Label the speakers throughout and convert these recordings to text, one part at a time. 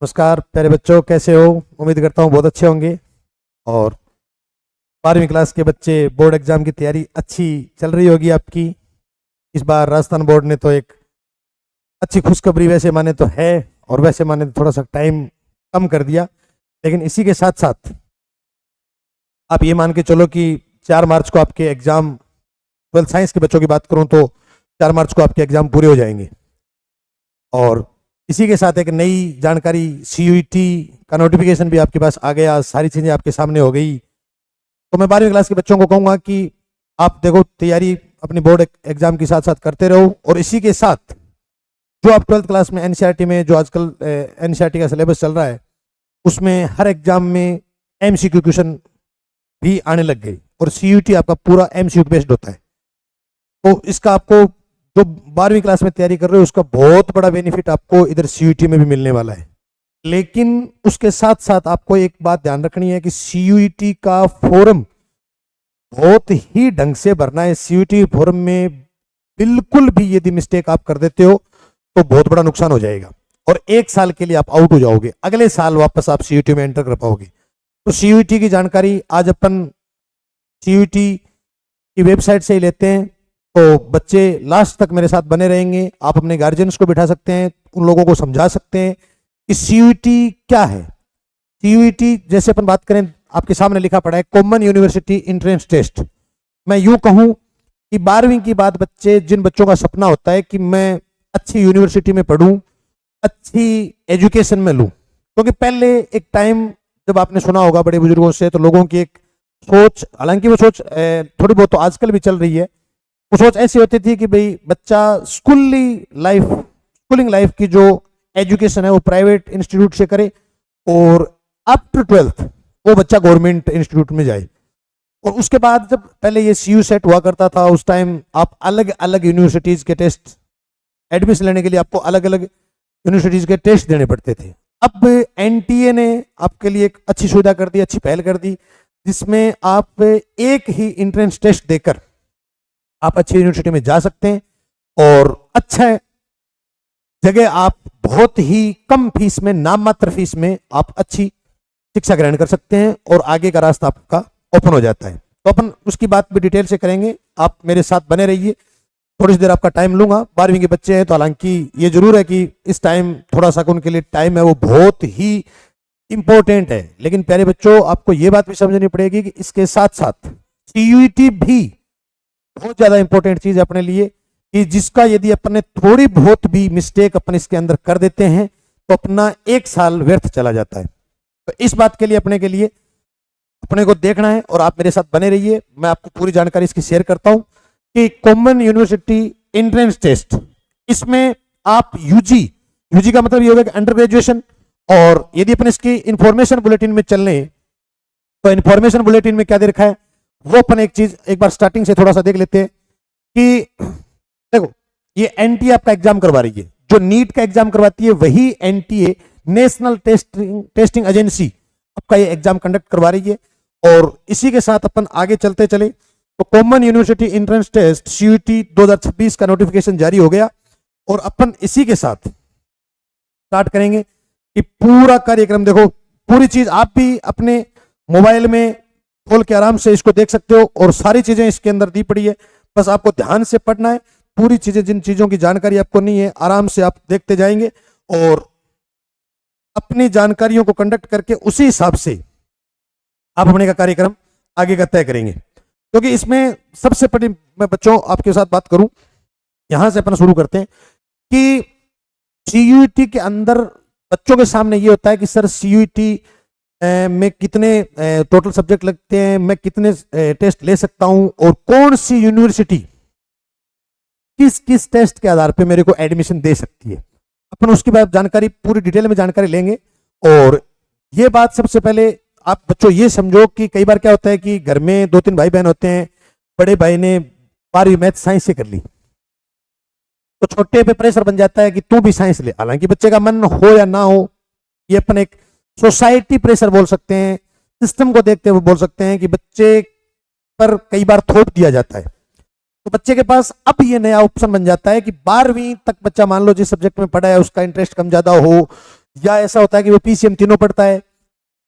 Speaker 1: नमस्कार प्यारे बच्चों, कैसे हो? उम्मीद करता हूँ बहुत अच्छे होंगे। और 12वीं क्लास के बच्चे, बोर्ड एग्जाम की तैयारी अच्छी चल रही होगी आपकी। इस बार राजस्थान बोर्ड ने तो एक अच्छी खुशखबरी वैसे माने तो है, और वैसे माने तो थोड़ा सा टाइम कम कर दिया। लेकिन इसी के साथ साथ आप ये मान के चलो कि 4 मार्च को आपके एग्जाम, 12th साइंस के बच्चों की बात करूँ तो 4 मार्च को आपके एग्जाम पूरे हो जाएंगे। और इसी के साथ एक नई जानकारी, सीयूईटी का नोटिफिकेशन भी आपके पास आ गया, सारी चीज़ें आपके सामने हो गई। तो मैं 12वीं क्लास के बच्चों को कहूँगा कि आप देखो, तैयारी अपनी बोर्ड एग्जाम के साथ साथ करते रहो। और इसी के साथ जो आप 12th क्लास में एनसीईआरटी में, जो आजकल एनसीईआरटी का सिलेबस चल रहा है, उसमें हर एग्जाम में एमसीक्यू क्वेश्चन भी आने लग गई, और सीयूईटी आपका पूरा एमसीक्यू बेस्ड होता है। तो इसका आपको, जो 12वीं क्लास में तैयारी कर रहे हो, उसका बहुत बड़ा बेनिफिट आपको इधर सीयूईटी में भी मिलने वाला है। लेकिन उसके साथ साथ आपको एक बात ध्यान रखनी है कि सीयूईटी का फॉर्म बहुत ही ढंग से भरना है। सीयूईटी फॉर्म में बिल्कुल भी यदि मिस्टेक आप कर देते हो तो बहुत बड़ा नुकसान हो जाएगा, और 1 साल के लिए आप आउट हो जाओगे। अगले साल वापस आप सीयूईटी में एंटर कर पाओगे। तो सीयूईटी की जानकारी आज अपन सीयूईटी की वेबसाइट से ही लेते हैं। तो बच्चे लास्ट तक मेरे साथ बने रहेंगे। आप अपने गार्जियंस को बिठा सकते हैं, उन लोगों को समझा सकते हैं कि सीयूईटी क्या है। सीयूईटी जैसे अपन बात करें, आपके सामने लिखा पड़ा है कॉमन यूनिवर्सिटी एंट्रेंस टेस्ट। मैं यूं कहूं कि 12वीं की बात, बच्चे, जिन बच्चों का सपना होता है कि मैं अच्छी यूनिवर्सिटी में पढ़ूं, अच्छी एजुकेशन में लूं, क्योंकि पहले एक टाइम जब आपने सुना होगा बड़े बुजुर्गों से, तो लोगों की एक सोच, हालांकि वो सोच थोड़ी बहुत तो आजकल भी चल रही है, वो सोच ऐसी होती थी कि भाई बच्चा स्कूलिंग लाइफ की जो एजुकेशन है वो प्राइवेट इंस्टीट्यूट से करे, और आफ्टर 12th वो बच्चा गवर्नमेंट इंस्टीट्यूट में जाए। और उसके बाद, जब पहले ये सीयू सेट हुआ करता था, उस टाइम आप अलग अलग यूनिवर्सिटीज के टेस्ट, एडमिशन लेने के लिए आपको अलग अलग यूनिवर्सिटीज के टेस्ट देने पड़ते थे। अब एनटीए ने आपके लिए एक अच्छी सुविधा कर दी, अच्छी पहल कर दी, जिसमें आप एक ही एंट्रेंस टेस्ट देकर आप अच्छी यूनिवर्सिटी में जा सकते हैं, और अच्छा जगह आप बहुत ही कम फीस में, नाम मात्र फीस में आप अच्छी शिक्षा ग्रहण कर सकते हैं, और आगे का रास्ता आपका ओपन हो जाता है। तो अपन उसकी बात भी डिटेल से करेंगे। आप मेरे साथ बने रहिए, थोड़ी सी देर आपका टाइम लूंगा। 12वीं के बच्चे हैं तो हालांकि ये जरूर है कि इस टाइम थोड़ा सा उनके लिए टाइम है वो बहुत ही इंपॉर्टेंट है। लेकिन प्यारे बच्चों, आपको ये बात भी समझनी पड़ेगी कि इसके साथ साथ सीयूईटी भी बहुत ज्यादा इंपॉर्टेंट चीज है अपने लिए, कि जिसका यदि अपने थोड़ी बहुत भी मिस्टेक अपन इसके अंदर कर देते हैं तो अपना 1 साल व्यर्थ चला जाता है। तो इस बात के लिए अपने को देखना है, और आप मेरे साथ बने रहिए। मैं आपको पूरी जानकारी इसकी शेयर करता हूं कि कॉमन यूनिवर्सिटी एंट्रेंस टेस्ट, इसमें आप यूजी का मतलब ये होगा कि अंडर ग्रेजुएशन। और यदि अपन इसकी इंफॉर्मेशन बुलेटिन में चल रहे, तो इंफॉर्मेशन बुलेटिन में क्या दे रखा है वो अपन एक चीज एक बार स्टार्टिंग से थोड़ा सा देख लेते हैं कि देखो, ये एनटीए आपका एग्जाम करवा रही है। जो नीट का एग्जाम करवाती है वही एनटीए, नेशनल टेस्टिंग एजेंसी, आपका ये एग्जाम कंडक्ट करवा रही है। और इसी के साथ अपन आगे चलते चले तो common university entrance test CUET 2026 का नोटिफिकेशन जारी हो गया, और अपन इसी के साथ स्टार्ट करेंगे कि पूरा कार्यक्रम, देखो पूरी चीज आप भी अपने मोबाइल में खोल के आराम से इसको देख सकते हो, और सारी चीजें इसके अंदर दी पड़ी है। बस आपको ध्यान से पढ़ना है। पूरी चीजें, जिन चीजों की जानकारी आपको नहीं है, आराम से आप देखते जाएंगे, और अपनी जानकारियों को कंडक्ट करके उसी हिसाब से आप अपने का कार्यक्रम आगे का तय करेंगे। क्योंकि इसमें सबसे बड़ी, मैं बच्चों आपके साथ बात करूं, यहां से अपन शुरू करते हैं कि सीयूईटी के अंदर बच्चों के सामने ये होता है कि सर सीयूईटी में कितने टोटल सब्जेक्ट लगते हैं, मैं कितने टेस्ट ले सकता हूं, और कौन सी यूनिवर्सिटी किस किस टेस्ट के आधार पे मेरे को एडमिशन दे सकती है। अपन उसकी बात जानकारी पूरी डिटेल में जानकारी लेंगे। और ये बात सबसे पहले आप बच्चों ये समझो कि कई बार क्या होता है कि घर में 2-3 भाई बहन होते हैं, बड़े भाई ने 12वीं मैथ साइंस से कर ली, तो छोटे पे प्रेशर बन जाता है कि तू भी साइंस ले। हालांकि बच्चे का मन हो या ना हो, ये अपन एक सोसाइटी प्रेशर बोल सकते हैं, सिस्टम को देखते हुए बोल सकते हैं कि बच्चे पर कई बार थोप दिया जाता है। तो बच्चे के पास अब ये नया ऑप्शन बन जाता है कि 12वीं तक बच्चा, मान लो जिस सब्जेक्ट में पढ़ा है उसका इंटरेस्ट कम ज्यादा हो, या ऐसा होता है कि वो पीसीएम तीनों पढ़ता है,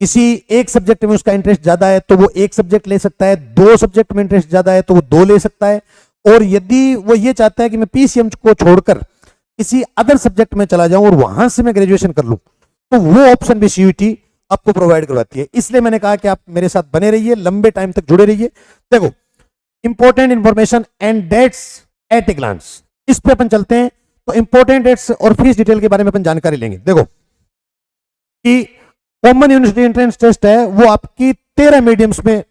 Speaker 1: किसी एक सब्जेक्ट में उसका इंटरेस्ट ज्यादा है तो वो एक सब्जेक्ट ले सकता है, दो सब्जेक्ट में इंटरेस्ट ज्यादा है तो वो दो ले सकता है, और यदि वो ये चाहता है कि मैं पीसीएम को छोड़कर किसी अदर सब्जेक्ट में चला जाऊं और वहां से मैं ग्रेजुएशन कर लूं, तो वो ऑप्शन भी सीयूटी आपको प्रोवाइड करवाती है। इसलिए मैंने कहा कि आप मेरे साथ बने रहिए, लंबे टाइम तक जुड़े रहिए। देखो, important information and dates at a glance, इस पे अपन चलते हैं। तो इंपॉर्टेंट डेट्स और फीस डिटेल के बारे में अपन जानकारी लेंगे। देखो कि कॉमन यूनिवर्सिटी एंट्रेंस टेस्ट है वो आपकी 13 मीडियम्स में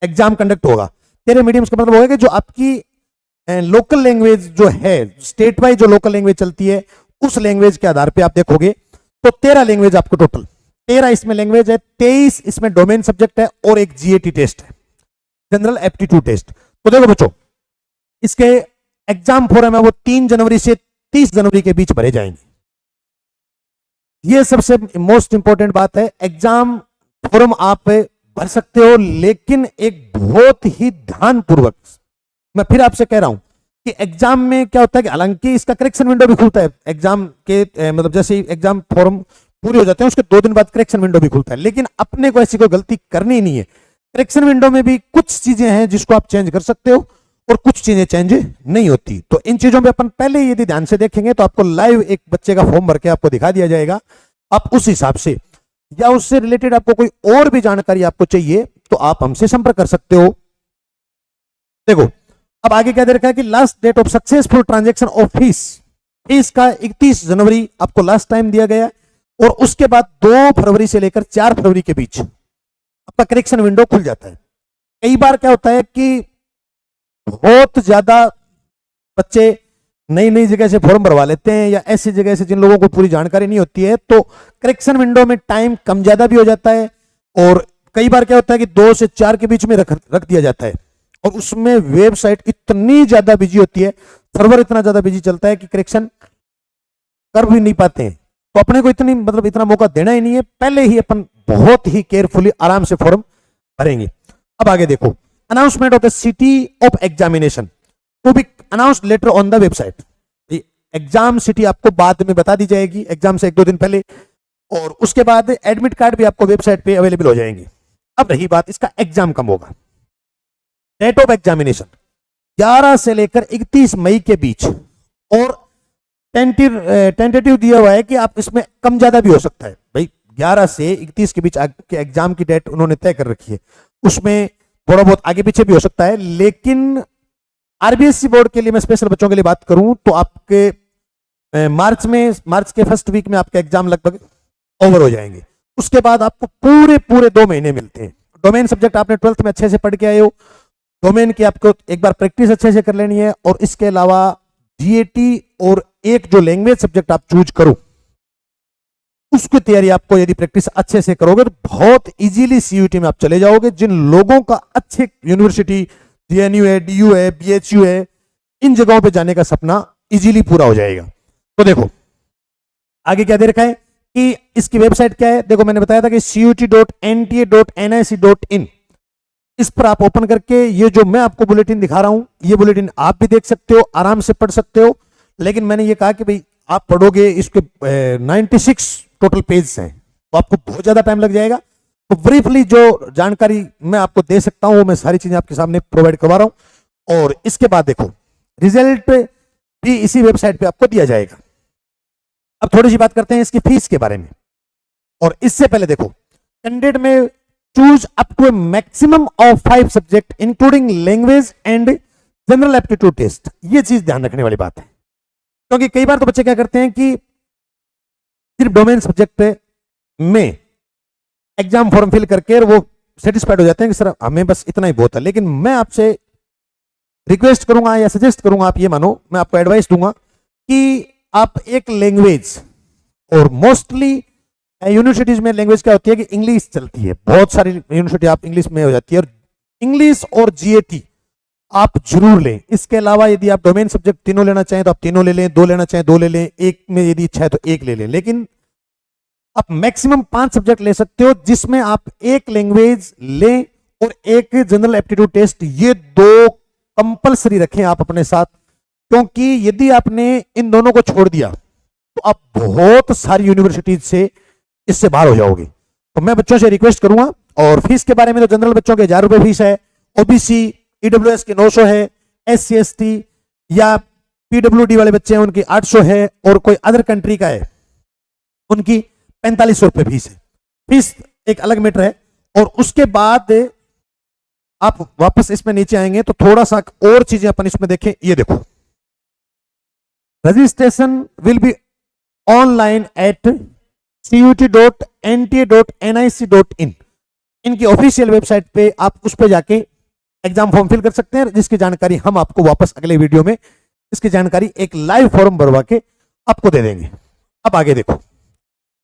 Speaker 1: एग्जाम कंडक्ट होगा। 13 मीडियम्स का मतलब होगा कि जो आपकी लोकल लैंग्वेज जो है, स्टेट वाइज जो लोकल लैंग्वेज चलती है, उस लैंग्वेज के आधार पे आप देखोगे तो 13 लैंग्वेज आपको टोटल, 13 इसमें लैंग्वेज है, 23 इसमें डोमेन सब्जेक्ट है और एक जीएटी टेस्ट है, जनरल एप्टीट्यूड टेस्ट। तो देखो बच्चों, इसके एग्जाम फॉर्म है वो 3 जनवरी से 30 जनवरी के बीच भरे जाएंगे। ये सबसे मोस्ट इंपॉर्टेंट बात है। एग्जाम फॉर्म आप भर सकते हो, लेकिन एक बहुत ही ध्यानपूर्वक, मैं फिर आपसे कह रहा हूं कि एग्जाम में क्या होता है कि हालांकि इसका करेक्शन विंडो भी खुलता है एग्जाम के मतलब जैसे ही एग्जाम फॉर्म पूरे हो जाते हैं उसके 2 दिन बाद करेक्शन विंडो भी खुलता है, लेकिन अपने को ऐसी कोई गलती करनी ही नहीं है। करेक्शन विंडो में भी कुछ चीजें हैं जिसको आप चेंज कर सकते हो और कुछ चीजें चेंज नहीं होती। तो इन चीजों पे अपन पहले यदि ध्यान से देखेंगे तो आपको लाइव एक बच्चे का फॉर्म भर के आपको दिखा दिया जाएगा। आप उस हिसाब से या उससे रिलेटेड आपको कोई और भी जानकारी आपको चाहिए तो आप हमसे संपर्क कर सकते हो। देखो, अब आगे क्या दे रखा है कि last date of successful transaction of fees का 31 जनवरी आपको लास्ट टाइम दिया गया है, और उसके बाद 2 फरवरी से लेकर 4 फरवरी के बीच आपका करेक्शन विंडो खुल जाता है। कई बार क्या होता है कि बहुत ज्यादा बच्चे नई नई जगह से फॉर्म भरवा लेते हैं, या ऐसी जगह से जिन लोगों को पूरी जानकारी नहीं होती है, तो करेक्शन विंडो में टाइम कम ज्यादा भी हो जाता है, और कई बार क्या होता है कि 2 से 4 के बीच में रख दिया जाता है, और उसमें वेबसाइट इतनी ज्यादा बिजी होती है, सर्वर इतना ज्यादा बिजी चलता है कि करेक्शन कर भी नहीं पाते हैं। तो अपने को इतना मौका देना ही नहीं है, पहले ही अपन बहुत ही केयरफुली आराम से फॉर्म भरेंगे। अब आगे देखो, announcement of the city of examination to be announced later on the website. Exam city आपको बाद में बता दी जाएगी, एग्जाम से 1-2 दिन पहले, और उसके बाद एडमिट कार्ड भी आपको वेबसाइट पे अवेलेबल हो जाएंगे। अब रही बात इसका एग्जाम कब होगा। डेट ऑफ एग्जामिनेशन 11 से लेकर 31 मई के बीच, और टेंटेटिव दिया हुआ है कि आप इसमें कम ज्यादा भी हो सकता है। भाई 11 से 31 के बीच के एग्जाम की डेट उन्होंने तय कर रखी है, उसमें थोड़ा बहुत आगे पीछे भी हो सकता है, लेकिन आरबीएससी बोर्ड के लिए मैं स्पेशल बच्चों के लिए बात करूं तो आपके मार्च के फर्स्ट वीक में आपके एग्जाम लगभग ओवर हो जाएंगे। उसके बाद आपको पूरे 2 महीने मिलते हैं। डोमेन सब्जेक्ट आपने 12th में अच्छे से पढ़ के आए हो, डोमेन की आपको एक बार प्रैक्टिस अच्छे से कर लेनी है, और इसके अलावा जीएटी और एक जो लैंग्वेज सब्जेक्ट आप चूज करो उसकी तैयारी आपको यदि प्रैक्टिस अच्छे से करोगे तो बहुत इजीली सीयूटी में आप चले जाओगे। जिन लोगों का अच्छे यूनिवर्सिटी जेएनयू है, डीयू है, बीएचयू है, इन जगहों पे जाने का सपना इजीली पूरा हो जाएगा। तो देखो आगे क्या दे रखा है कि इसकी वेबसाइट क्या है। देखो मैंने बताया था किcut.nta.nic.in, इस पर आप ओपन करके ये जो मैं आपको बुलेटिन दिखा रहा हूं, ये बुलेटिन आप भी देख सकते हो, आराम से पढ़ सकते हो। लेकिन मैंने ये कहा कि भाई आप पढ़ोगे, इसके 96 टोटल पेज हैं, तो आपको बहुत ज्यादा टाइम लग जाएगा। तो ब्रीफली जो जानकारी मैं आपको दे सकता हूं वो मैं सारी चीजें आपके सामने प्रोवाइड करवा रहा हूं। और इसके बाद देखो रिजल्ट भी इसी वेबसाइट पे आपको दिया जाएगा। अब थोड़ी सी बात करते हैं इसकी फीस के बारे में, और इससे पहले देखो कैंडिडेट में choose up to a maximum of 5 subject including language and general aptitude test. ये चीज ध्यान रखने वाली बात है, क्योंकि कई बार तो बच्चे क्या करते हैं कि सिर्फ डोमेन सब्जेक्ट में एग्जाम फॉर्म फिल करके वो सेटिस्फाइड हो जाते हैं कि सर हमें बस इतना ही बहुत है। लेकिन मैं आपसे रिक्वेस्ट करूंगा या सजेस्ट करूंगा, आप ये मानो, मैं आपको एडवाइस दूंगा कि आप एक लैंग्वेज, और मोस्टली यूनिवर्सिटीज में लैंग्वेज क्या होती है कि इंग्लिश चलती है, बहुत सारी यूनिवर्सिटी आप इंग्लिश में हो जाती है, और इंग्लिश और जीएटी आप जरूर लें। इसके अलावा यदि आप डोमेन सब्जेक्ट तीनों लेना चाहें तो आप तीनों ले लें, 2 लेना चाहें 2 ले लें, एक में यदि इच्छा है तो 1 ले लें। लेकिन आप मैक्सिमम 5 सब्जेक्ट ले सकते हो, जिसमें आप एक लैंग्वेज लें और एक जनरल एप्टीट्यूड टेस्ट, ये 2 कंपलसरी रखें आप अपने साथ। क्योंकि यदि आपने इन दोनों को छोड़ दिया तो आप बहुत सारी यूनिवर्सिटीज से इससे बाहर हो जाओगे। तो मैं बच्चों से रिक्वेस्ट करूंगा, और फीस के बारे में तो जनरल बच्चों के 1000 रुपए फीस है, ओबीसी ईडब्ल्यूएस के 900 है, SC ST या PWD वाले बच्चे हैं उनकी 800 है, और कोई अदर कंट्री का है उनकी 4500 रुपए फीस है। फीस एक अलग मैटर है। और उसके बाद आप वापस इसमें नीचे आएंगे तो थोड़ा सा और चीजें अपन इसमें देखें। ये देखो, registration will be online at CUT.NTA.NIC.in, इनकी ऑफिशियल वेबसाइट पे आप उस पर जाके एग्जाम फॉर्म फिल कर सकते हैं, जिसकी जानकारी हम आपको वापस अगले वीडियो में इसकी जानकारी एक लाइव फॉर्म भरवा के आपको दे देंगे। अब आगे देखो,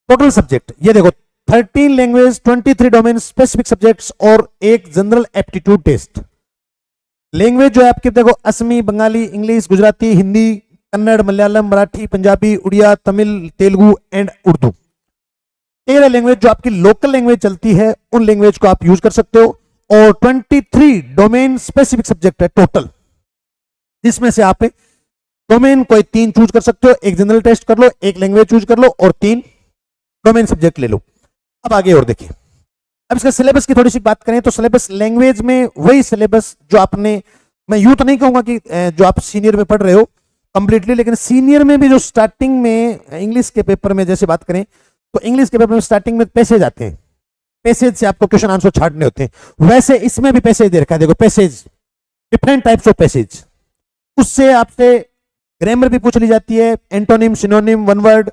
Speaker 1: टोटल सब्जेक्ट ये देखो, 13 लैंग्वेज, 23 डोमेन स्पेसिफिक सब्जेक्ट्स और एक जनरल एप्टीट्यूड टेस्ट। लैंग्वेज जो है आपके देखो, Asami, Bengali, English, Gujarati, Hindi, Kannada, Malayalam, Marathi, Punjabi, Oriya, Tamil, Telugu and Urdu. 13 language जो आपकी लोकल लैंग्वेज चलती है उन लैंग्वेज को आप यूज कर सकते हो, और 23 डोमेन स्पेसिफिक सब्जेक्ट है टोटल, जिसमें से आप डोमेन कोई 3 चूज कर सकते हो, एक जनरल टेस्ट कर लो, एक लैंग्वेज चूज कर लो और 3 डोमेन सब्जेक्ट ले लो। अब आगे और देखिए, अब इसका सिलेबस की थोड़ी सी बात करें तो सिलेबस लैंग्वेज में वही सिलेबस जो आपने, मैं यूं तो नहीं कहूंगा कि जो आप सीनियर में पढ़ रहे हो कंप्लीटली, लेकिन सीनियर में भी जो स्टार्टिंग में इंग्लिश के पेपर में जैसे बात करें तो इंग्लिश के पेपर में स्टार्टिंग में पैसेज आते हैं, पैसेज से आपको क्वेश्चन आंसर छाटने होते हैं, वैसे इसमें भी पैसेज दे रखा है। देखो passage, different types of passage, उससे आपसे ग्रामर भी पूछ ली जाती है, एंटोनिम, सिनोनिम, वन वर्ड,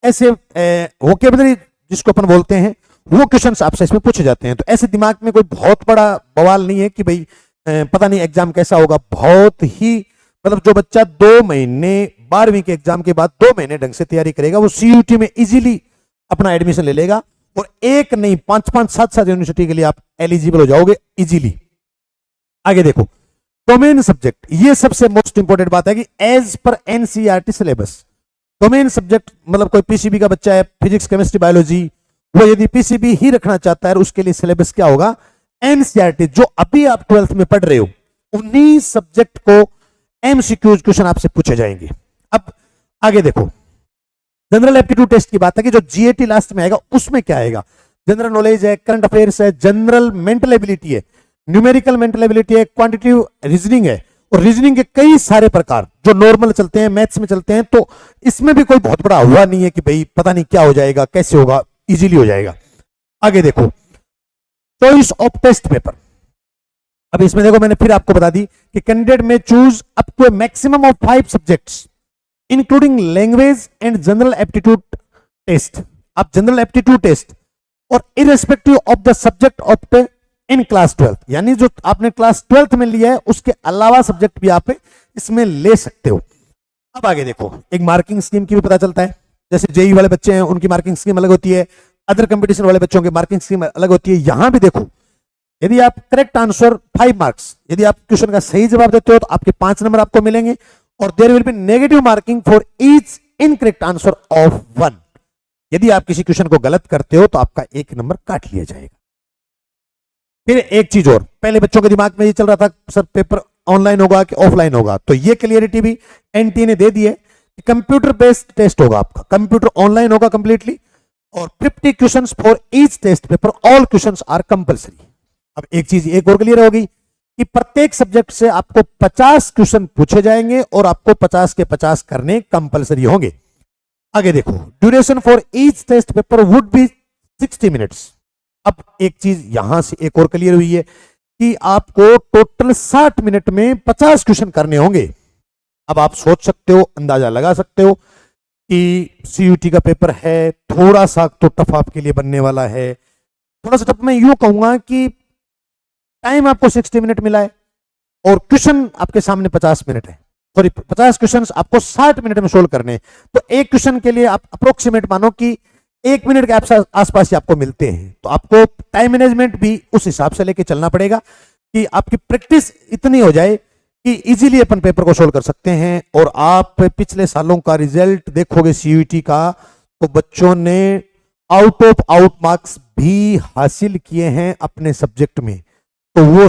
Speaker 1: ऐसे वोकेबलरी जिसको अपन बोलते हैं, वो क्वेश्चंस आपसे इसमें पूछे जाते हैं। तो ऐसे दिमाग में कोई बहुत बड़ा बवाल नहीं है कि भाई पता नहीं एग्जाम कैसा होगा। बहुत ही मतलब जो बच्चा 2 महीने 12वीं के एग्जाम के बाद 2 महीने ढंग से तैयारी करेगा, वो CUT में इजीली अपना एडमिशन ले लेगा, और एक नहीं 5-5, 7-7 यूनिवर्सिटी के लिए आप एलिजिबल हो जाओगे इजीली। आगे देखो, डोमेन सब्जेक्ट, ये सबसे मोस्ट इंपोर्टेंट बात है कि as per NCERT syllabus, domain subject मतलब कोई PCB का बच्चा है, फिजिक्स, केमिस्ट्री, बायोलॉजी, वो यदि PCB ही रखना चाहता है उसके लिए सिलेबस क्या होगा, NCERT जो अभी आप 12th में पढ़ रहे हो, उन्हीं सब्जेक्ट को MCQs क्वेश्चन आपसे पूछे जाएंगे। अब आगे देखो, जनरल एप्टीट्यूड टेस्ट की बात है कि जो GAT लास्ट में आएगा उसमें क्या आएगा, जनरल नॉलेज है, करंट अफेयर्स है, जनरल मेंटल एबिलिटी है, न्यूमेरिकल मेंटल एबिलिटी है, क्वांटिटेटिव रीजनिंग है, और रीजनिंग के कई सारे प्रकार जो नॉर्मल चलते हैं, मैथ्स में चलते हैं। तो इसमें भी कोई बहुत बड़ा हुआ नहीं है कि भाई पता नहीं क्या हो जाएगा, कैसे होगा, इजीली हो जाएगा। आगे देखो, चॉइस ऑफ टेस्ट पेपर। अब इसमें देखो, मैंने फिर आपको बता दी कि कैंडिडेट में choose up to maximum of 5 subjects including language and general aptitude test. आप जनरल एप्टीट्यूड टेस्ट और irrespective of the subject of in class 12th, यानी जो आपने क्लास 12th में लिया है उसके अलावा सब्जेक्ट भी आप इसमें ले सकते हो। अब आगे देखो, एक मार्किंग स्कीम की भी पता चलता है, जैसे जेई वाले बच्चे हैं उनकी मार्किंग स्कीम अलग होती है, अदर कंपटीशन वाले बच्चों की मार्किंग स्कीम अलग होती है। यहां भी देखो, यदि आप करेक्ट आंसर 5 मार्क्स, यदि आप क्वेश्चन का सही जवाब देते हो तो आपके 5 नंबर आपको मिलेंगे, और there will be negative marking for each incorrect answer of 1। यदि आप किसी क्वेश्चन को गलत करते हो तो आपका 1 नंबर काट लिया जाएगा। फिर एक चीज और, पहले बच्चों के दिमाग में ये चल रहा था सर पेपर ऑनलाइन होगा कि ऑफलाइन होगा, तो ये क्लियरिटी भी NTA ने दे दी है कि कंप्यूटर बेस्ड टेस्ट होगा आपका, कंप्यूटर ऑनलाइन होगा कंप्लीटली, और 50 questions for each test paper, all questions are compulsory. अब एक चीज एक और क्लियर होगी कि प्रत्येक सब्जेक्ट से आपको 50 क्वेश्चन पूछे जाएंगे और आपको 50 के 50 करने कंपलसरी होंगे। आगे देखो, duration for each test paper would be 60 minutes. अब एक चीज यहां से एक और क्लियर हुई है कि आपको टोटल 60 मिनट में 50 क्वेश्चन करने होंगे। अब आप सोच सकते हो, अंदाजा लगा सकते हो कि CUT का पेपर है, थोड़ा सा तो टफ आपके लिए बनने वाला है। थोड़ा सा टफ मैं यूं कहूंगा कि टाइम आपको 60 मिनट मिला है और क्वेश्चन आपके सामने 50 मिनट है, सॉरी 50 क्वेश्चन आपको 60 मिनट में सोल्व करने हैं। तो एक क्वेश्चन के लिए आप अप्रोक्सीमेट मानो कि 1 मिनट के आसपास ही आपको मिलते हैं। तो आपको टाइम मैनेजमेंट भी उस हिसाब से लेके चलना पड़ेगा कि आपकी प्रैक्टिस इतनी हो जाए कि इजीली अपन पेपर को सोल्व कर सकते हैं। और आप पिछले सालों का रिजल्ट देखोगे CUT का, तो बच्चों ने आउट ऑफ आउट मार्क्स भी हासिल किए हैं अपने सब्जेक्ट में। तो वो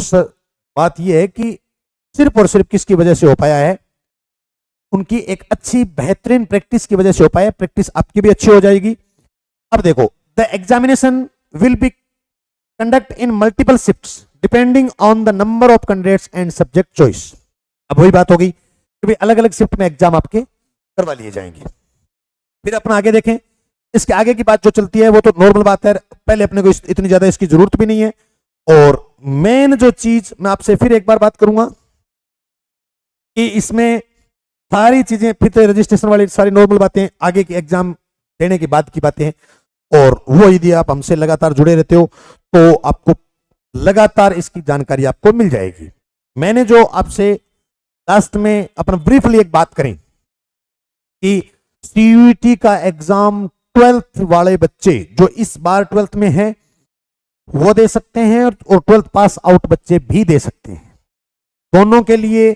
Speaker 1: बात यह है कि सिर्फ और सिर्फ किसकी वजह से हो पाया है, उनकी एक अच्छी बेहतरीन प्रैक्टिस की वजह से हो पाया, प्रैक्टिस आपकी भी अच्छी हो जाएगी। अब देखो, the examination will be conduct in multiple shifts depending on the number of candidates and subject choice. अब वही बात होगी कि अलग अलग शिफ्ट में एग्जाम आपके करवा लिए जाएंगे। फिर अपना आगे देखें, इसके आगे की बात जो चलती है वो तो नॉर्मल बात है, पहले अपने को इतनी ज्यादा इसकी जरूरत भी नहीं है। और मेन जो चीज मैं आपसे फिर एक बार बात करूंगा कि इसमें सारी चीजें फिर तो रजिस्ट्रेशन वाली सारी नॉर्मल बातें, आगे की एग्जाम देने के बाद की बातें हैं। और वो यदि आप हमसे लगातार जुड़े रहते हो तो आपको लगातार इसकी जानकारी आपको मिल जाएगी। मैंने जो आपसे लास्ट में अपना ब्रीफली एक बात करें कि सीयूईटी का एग्जाम 12th वाले बच्चे जो इस बार 12th में हैं वो दे सकते हैं और 12th पास आउट बच्चे भी दे सकते हैं, दोनों के लिए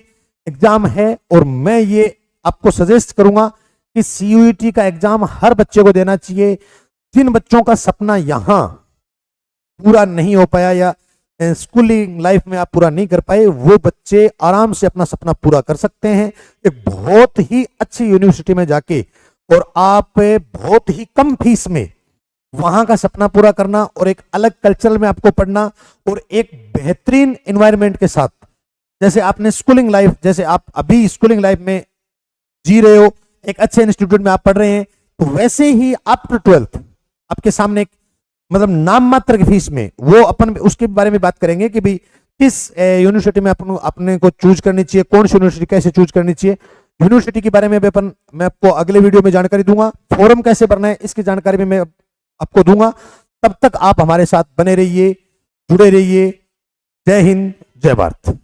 Speaker 1: एग्जाम है। और मैं ये आपको सजेस्ट करूंगा कि सीयूईटी का एग्जाम हर बच्चे को देना चाहिए। जिन बच्चों का सपना यहां पूरा नहीं हो पाया या स्कूलिंग लाइफ में आप पूरा नहीं कर पाए, वो बच्चे आराम से अपना सपना पूरा कर सकते हैं एक बहुत ही अच्छी यूनिवर्सिटी में जाके, और आप बहुत ही कम फीस में वहां का सपना पूरा करना और एक अलग कल्चर में आपको पढ़ना और एक बेहतरीन एनवायरनमेंट के साथ, जैसे आपने स्कूलिंग लाइफ, जैसे आप अभी स्कूलिंग लाइफ में जी रहे हो, एक अच्छे इंस्टीट्यूट में आप पढ़ रहे हैं, तो वैसे ही आफ्टर 12th आपके सामने एक मतलब नाम मात्र की फीस में वो अपन उसके बारे में बात करेंगे कि भाई किस यूनिवर्सिटी में अपने को चूज करनी चाहिए, कौन सी यूनिवर्सिटी कैसे चूज करनी चाहिए। यूनिवर्सिटी के बारे में भी मैं आपको अगले वीडियो में जानकारी दूंगा, फॉर्म कैसे भरना है इसकी जानकारी भी मैं आपको दूंगा। तब तक आप हमारे साथ बने रहिए, जुड़े रहिए। जय हिंद, जय भारत।